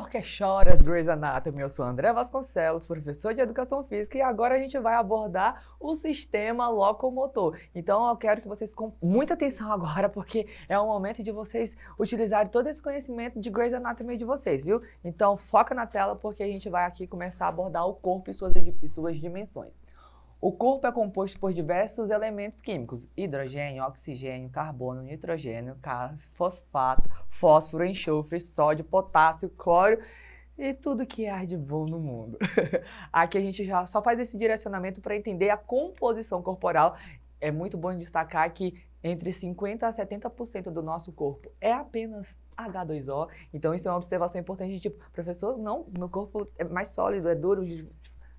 Porque choras, Grey's Anatomy. Eu sou André Vasconcelos, professor de Educação Física, e agora a gente vai abordar o sistema locomotor. Então eu quero que vocês com muita atenção agora, porque é o momento de vocês utilizarem todo esse conhecimento de Grey's Anatomy de vocês, viu? Então foca na tela, porque a gente vai aqui começar a abordar o corpo e suas dimensões. O corpo é composto por diversos elementos químicos: hidrogênio, oxigênio, carbono, nitrogênio, fosfato, fósforo, enxofre, sódio, potássio, cloro e tudo que há de bom no mundo. Aqui a gente já só faz esse direcionamento para entender a composição corporal. É muito bom destacar que entre 50% a 70% do nosso corpo é apenas H2O. Então isso é uma observação importante, tipo, professor, não, meu corpo é mais sólido, é duro,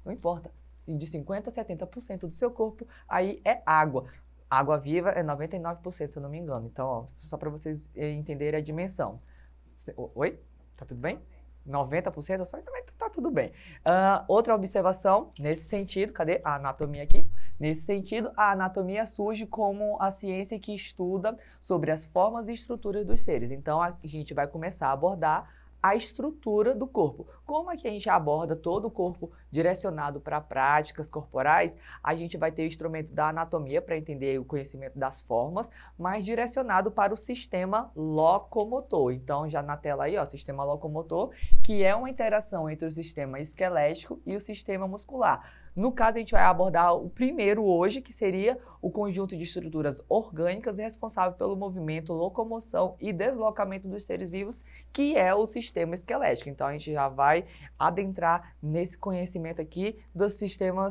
não importa. De 50% a 70% do seu corpo, aí é água. Água viva é 99%, se eu não me engano. Então, ó, só para vocês entenderem a dimensão. Oi? Tá tudo bem? 90%? Só tá tudo bem. Outra observação, nesse sentido, cadê a anatomia aqui? Nesse sentido, a anatomia surge como a ciência que estuda sobre as formas e estruturas dos seres. Então, a gente vai começar a abordar a estrutura do corpo. Como é que a gente aborda todo o corpo direcionado para práticas corporais? A gente vai ter o instrumento da anatomia para entender o conhecimento das formas, mas direcionado para o sistema locomotor. Então, já na tela aí, ó, sistema locomotor, que é uma interação entre o sistema esquelético e o sistema muscular. No caso, a gente vai abordar o primeiro hoje, que seria o conjunto de estruturas orgânicas responsável pelo movimento, locomoção e deslocamento dos seres vivos, que é o sistema esquelético. Então, a gente já vai adentrar nesse conhecimento aqui do sistema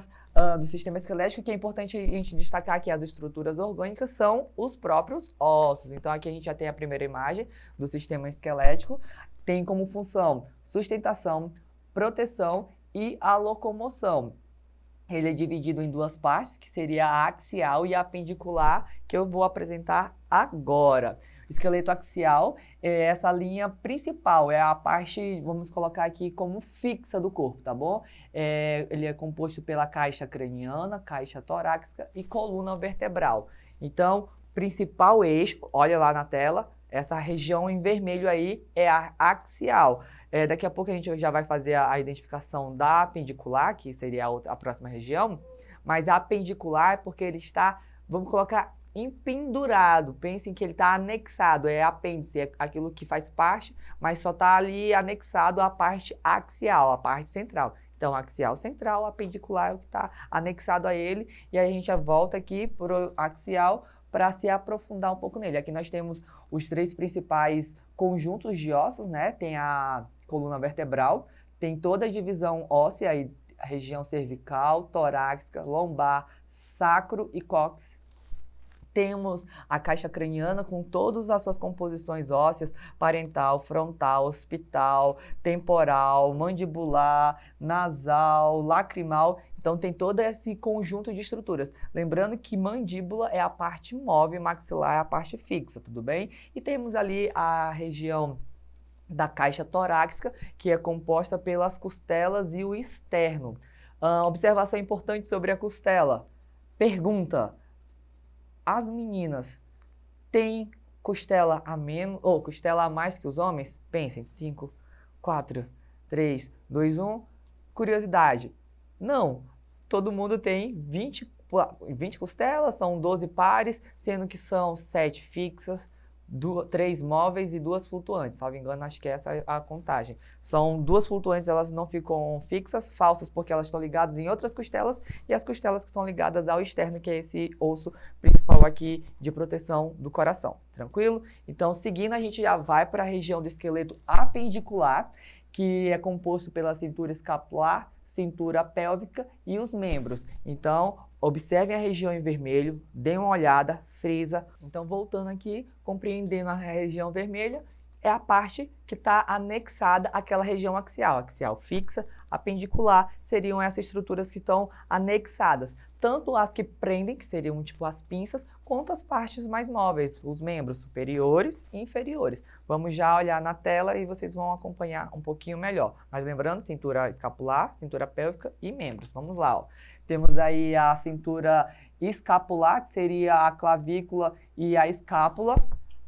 esquelético, que é importante a gente destacar que as estruturas orgânicas são os próprios ossos. Então, aqui a gente já tem a primeira imagem do sistema esquelético, tem como função sustentação, proteção e a locomoção. Ele é dividido em duas partes, que seria a axial e a apendicular, que eu vou apresentar agora. O esqueleto axial é essa linha principal, é a parte, vamos colocar aqui como fixa do corpo, tá bom? Ele é composto pela caixa craniana, caixa torácica e coluna vertebral. Então, principal eixo, olha lá na tela, essa região em vermelho aí é a axial. Daqui a pouco a gente já vai fazer a identificação da apendicular, que seria a próxima região, mas a apendicular é porque ele está, vamos colocar, empendurado. Pensem que ele está anexado, é apêndice, é aquilo que faz parte, mas só está ali anexado à parte axial, a parte central. Então, axial central, apendicular é o que está anexado a ele, e aí a gente já volta aqui para o axial para se aprofundar um pouco nele. Aqui nós temos os três principais conjuntos de ossos, né? Tem a coluna vertebral, tem toda a divisão óssea, aí, a região cervical, torácica, lombar, sacro e cóccix. Temos a caixa craniana com todas as suas composições ósseas: parental, frontal, occipital, temporal, mandibular, nasal, lacrimal. Então tem todo esse conjunto de estruturas. Lembrando que mandíbula é a parte móvel, maxilar é a parte fixa, tudo bem? E temos ali a região da caixa torácica, que é composta pelas costelas e o externo. Observação importante sobre a costela. Pergunta: as meninas têm costela a menos ou costela a mais que os homens? Pensem, 5, 4, 3, 2, 1. Curiosidade: não, todo mundo tem 20 costelas, são 12 pares, sendo que são 7 fixas, 3 móveis e 2 flutuantes. Salvo engano, acho que essa é a contagem. São 2 flutuantes, elas não ficam fixas, falsas, porque elas estão ligadas em outras costelas, e as costelas que são ligadas ao externo, que é esse osso principal aqui de proteção do coração. Tranquilo? Então, seguindo, a gente já vai para a região do esqueleto apendicular, que é composto pela cintura escapular, cintura pélvica e os membros. Então, observem a região em vermelho, deem uma olhada, frisa. Então, voltando aqui, compreendendo a região vermelha, é a parte que está anexada àquela região axial. Axial fixa, apendicular, seriam essas estruturas que estão anexadas. Tanto as que prendem, que seriam tipo as pinças, quanto as partes mais móveis, os membros superiores e inferiores. Vamos já olhar na tela e vocês vão acompanhar um pouquinho melhor. Mas lembrando, cintura escapular, cintura pélvica e membros. Vamos lá, ó. Temos aí a cintura escapular, que seria a clavícula e a escápula.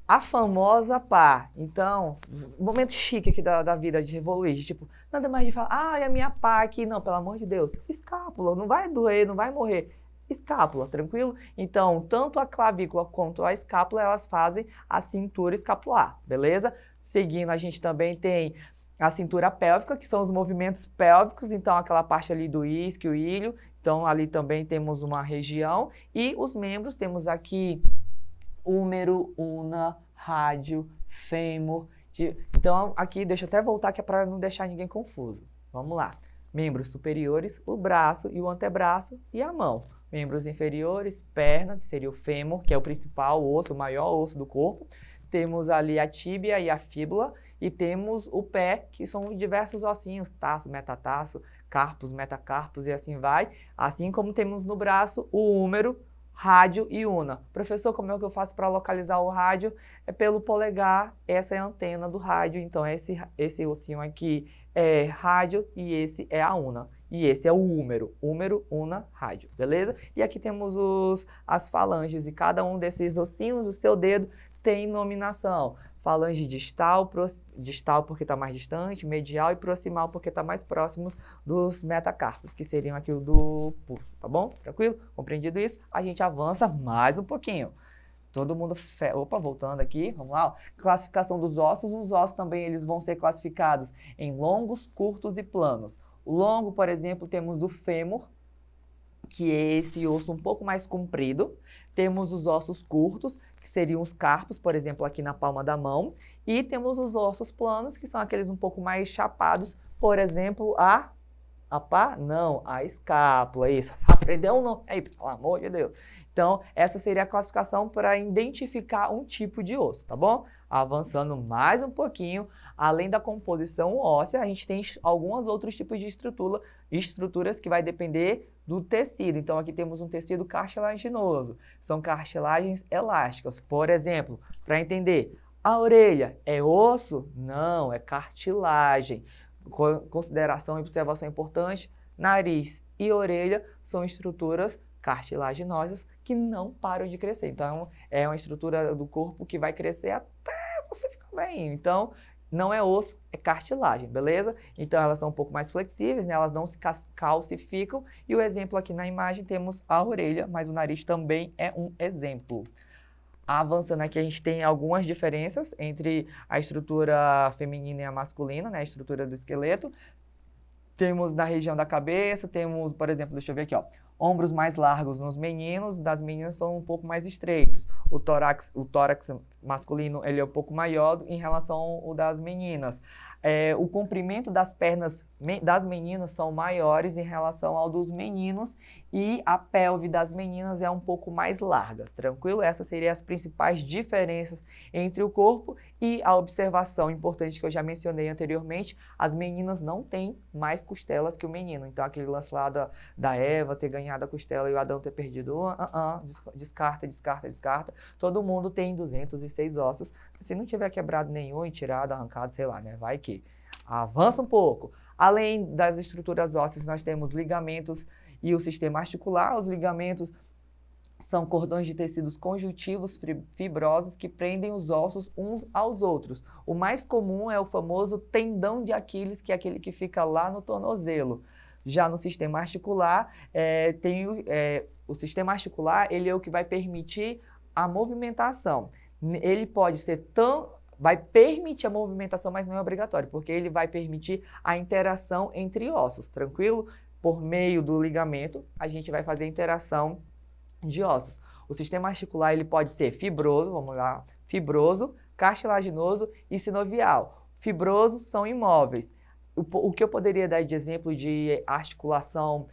A famosa pá. Então, momento chique aqui da vida de evoluir. De, tipo, nada mais de falar, ah, é a minha pá aqui. Não, pelo amor de Deus. Escápula, não vai doer, não vai morrer. Escápula, tranquilo? Então, tanto a clavícula quanto a escápula, elas fazem a cintura escapular, beleza? Seguindo, a gente também tem a cintura pélvica, que são os movimentos pélvicos. Então, aquela parte ali do isquio, ilho. Então, ali também temos uma região. E os membros, temos aqui úmero, una, rádio, fêmur. Então, aqui, deixa eu até voltar que é para não deixar ninguém confuso. Vamos lá. Membros superiores, o braço e o antebraço e a mão. Membros inferiores, perna, que seria o fêmur, que é o principal osso, o maior osso do corpo. Temos ali a tíbia e a fíbula. E temos o pé, que são diversos ossinhos, taço, metatarso, carpos, metacarpos e assim vai. Assim como temos no braço o úmero, rádio e una. Professor, como é que eu faço para localizar o rádio? É pelo polegar, essa é a antena do rádio, então esse ossinho aqui é rádio e esse é a una. E esse é o úmero, una, rádio, beleza? E aqui temos as falanges, e cada um desses ossinhos, o seu dedo, tem nominação. Falange distal, distal porque está mais distante, medial e proximal porque está mais próximo dos metacarpos, que seriam aqui o do pulso, tá bom? Tranquilo? Compreendido isso? A gente avança mais um pouquinho. Todo mundo... Opa, voltando aqui, vamos lá. Ó. Classificação dos ossos. Os ossos também eles vão ser classificados em longos, curtos e planos. O longo, por exemplo, temos o fêmur, que é esse osso um pouco mais comprido. Temos os ossos curtos, que seriam os carpos, por exemplo, aqui na palma da mão. E temos os ossos planos, que são aqueles um pouco mais chapados, por exemplo, a pá? Não, a escápula, isso. Aprendeu um nome aí, pelo amor de Deus. Então, essa seria a classificação para identificar um tipo de osso, tá bom? Avançando mais um pouquinho, além da composição óssea, a gente tem alguns outros tipos de estruturas que vai depender do tecido. Então, aqui temos um tecido cartilaginoso. São cartilagens elásticas. Por exemplo, para entender, a orelha é osso? Não, é cartilagem. Consideração e observação importante, nariz e orelha são estruturas cartilaginosas que não param de crescer. Então, é uma estrutura do corpo que vai crescer até você ficar bem. Então, não é osso, é cartilagem, beleza? Então, elas são um pouco mais flexíveis, né? Elas não se calcificam. E o exemplo aqui na imagem temos a orelha, mas o nariz também é um exemplo. Avançando aqui, a gente tem algumas diferenças entre a estrutura feminina e a masculina, né? A estrutura do esqueleto. Temos na região da cabeça, temos, por exemplo, deixa eu ver aqui, ó, ombros mais largos nos meninos, das meninas são um pouco mais estreitos. O tórax masculino ele é um pouco maior em relação ao das meninas. O comprimento das pernas das meninas são maiores em relação ao dos meninos e a pelve das meninas é um pouco mais larga, tranquilo? Essas seriam as principais diferenças entre o corpo e a observação importante que eu já mencionei anteriormente, as meninas não têm mais costelas que o menino. Então, aquele lance lá da Eva ter ganhado a costela e o Adão ter perdido, descarta. Todo mundo tem 206 ossos. Se não tiver quebrado nenhum e tirado, arrancado, sei lá, né? Vai que avança um pouco. Além das estruturas ósseas, nós temos ligamentos e o sistema articular. Os ligamentos são cordões de tecidos conjuntivos fibrosos que prendem os ossos uns aos outros. O mais comum é o famoso tendão de Aquiles, que é aquele que fica lá no tornozelo. Já no sistema articular, o sistema articular ele é o que vai permitir a movimentação. Ele pode ser vai permitir a movimentação, mas não é obrigatório, porque ele vai permitir a interação entre ossos, tranquilo? Por meio do ligamento, a gente vai fazer a interação de ossos. O sistema articular ele pode ser fibroso, vamos lá, fibroso, cartilaginoso e sinovial. Fibroso são imóveis. O que eu poderia dar de exemplo de articulação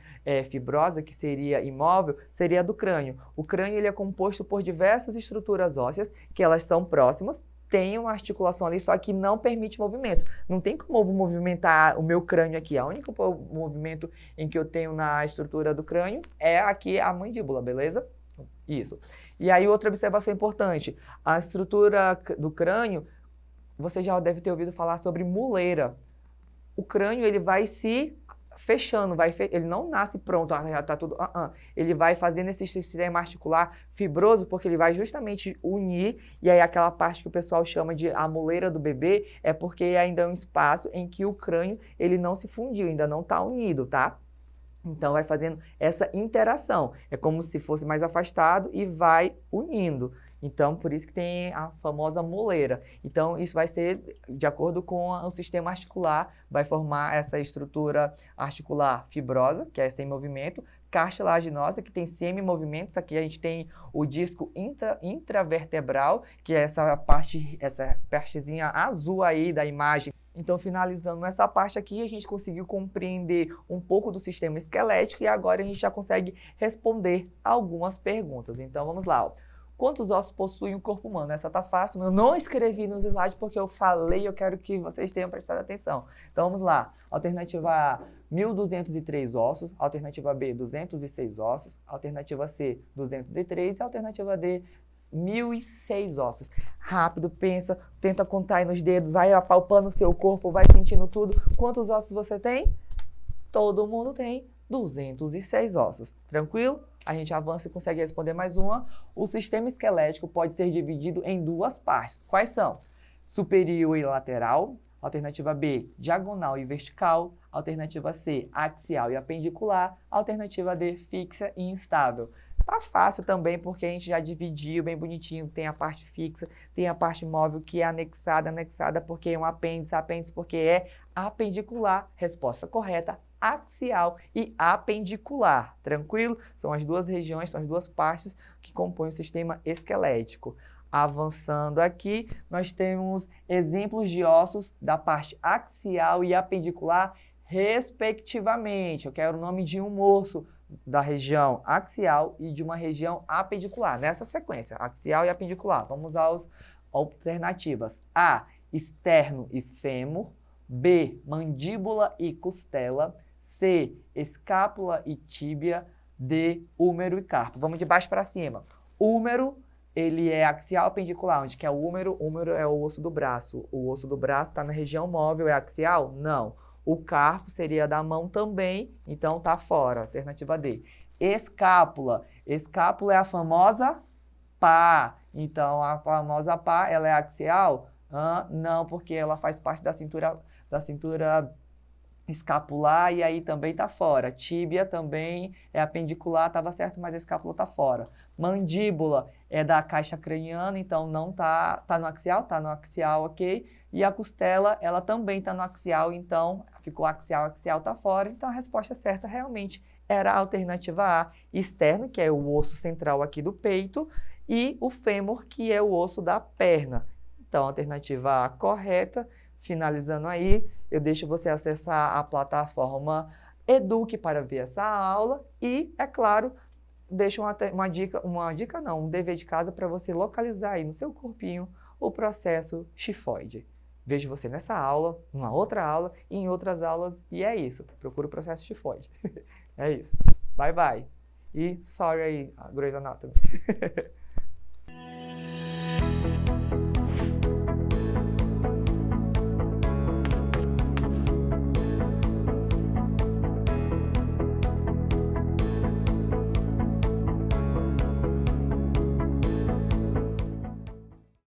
fibrosa, que seria imóvel, seria a do crânio. O crânio ele é composto por diversas estruturas ósseas, que elas são próximas, tem uma articulação ali, só que não permite movimento. Não tem como eu movimentar o meu crânio aqui. O único movimento em que eu tenho na estrutura do crânio é aqui a mandíbula, beleza? Isso. E aí outra observação importante, a estrutura do crânio, você já deve ter ouvido falar sobre muleira. O crânio ele vai se fechando, ele não nasce pronto, já tá tudo. Ele vai fazendo esse sistema articular fibroso, porque ele vai justamente unir, e aí aquela parte que o pessoal chama de a moleira do bebê, é porque ainda é um espaço em que o crânio ele não se fundiu, ainda não está unido, tá? Então vai fazendo essa interação. É como se fosse mais afastado e vai unindo. Então, por isso que tem a famosa moleira. Então, isso vai ser de acordo com o sistema articular, vai formar essa estrutura articular fibrosa, que é sem movimento, cartilaginosa, que tem semi-movimentos. Aqui a gente tem o disco intravertebral, que é essa partezinha azul aí da imagem. Então, finalizando essa parte aqui, a gente conseguiu compreender um pouco do sistema esquelético e agora a gente já consegue responder algumas perguntas. Então, vamos lá. Quantos ossos possui um corpo humano? Essa tá fácil, mas eu não escrevi nos slides porque eu falei, eu quero que vocês tenham prestado atenção. Então, vamos lá. Alternativa A, 1.203 ossos. Alternativa B, 206 ossos. Alternativa C, 203. E alternativa D, 1.006 ossos. Rápido, pensa, tenta contar aí nos dedos, vai apalpando o seu corpo, vai sentindo tudo. Quantos ossos você tem? Todo mundo tem 206 ossos. Tranquilo? A gente avança e consegue responder mais uma. O sistema esquelético pode ser dividido em duas partes. Quais são? Superior e lateral. Alternativa B, diagonal e vertical. Alternativa C, axial e apendicular. Alternativa D, fixa e instável. Tá fácil também, porque a gente já dividiu bem bonitinho. Tem a parte fixa, tem a parte móvel que é anexada porque é um apêndice porque é apendicular. Resposta correta, axial e apendicular. Tranquilo? São as duas regiões, são as duas partes que compõem o sistema esquelético. Avançando aqui, nós temos exemplos de ossos da parte axial e apendicular, respectivamente. Eu quero o nome de um osso da região axial e de uma região apendicular, nessa sequência, axial e apendicular. Vamos às alternativas. A, esterno e fêmur. B, mandíbula e costela. C, escápula e tíbia. D, húmero e carpo. Vamos de baixo para cima. Húmero, ele é axial apendicular, onde que é o húmero? O húmero é o osso do braço. O osso do braço está na região móvel, é axial? Não. O carpo seria da mão também, então tá fora. Alternativa D. Escápula. Escápula é a famosa pá. Então, a famosa pá, ela é axial? Não, porque ela faz parte da cintura escapular e aí também tá fora. Tíbia também é apendicular, estava certo, mas a escápula tá fora. Mandíbula é da caixa craniana, então não tá no axial, ok? E a costela, ela também tá no axial, então ficou axial tá fora. Então a resposta certa realmente era a alternativa A, externo, que é o osso central aqui do peito, e o fêmur, que é o osso da perna. Então, a alternativa A correta. Finalizando aí, eu deixo você acessar a plataforma Eduque para ver essa aula e, é claro, deixo um dever de casa para você localizar aí no seu corpinho o processo xifoide. Vejo você nessa aula, numa outra aula e em outras aulas, e é isso. Procura o processo xifoide. É isso. Bye, bye. E sorry aí, Grey's Anatomy.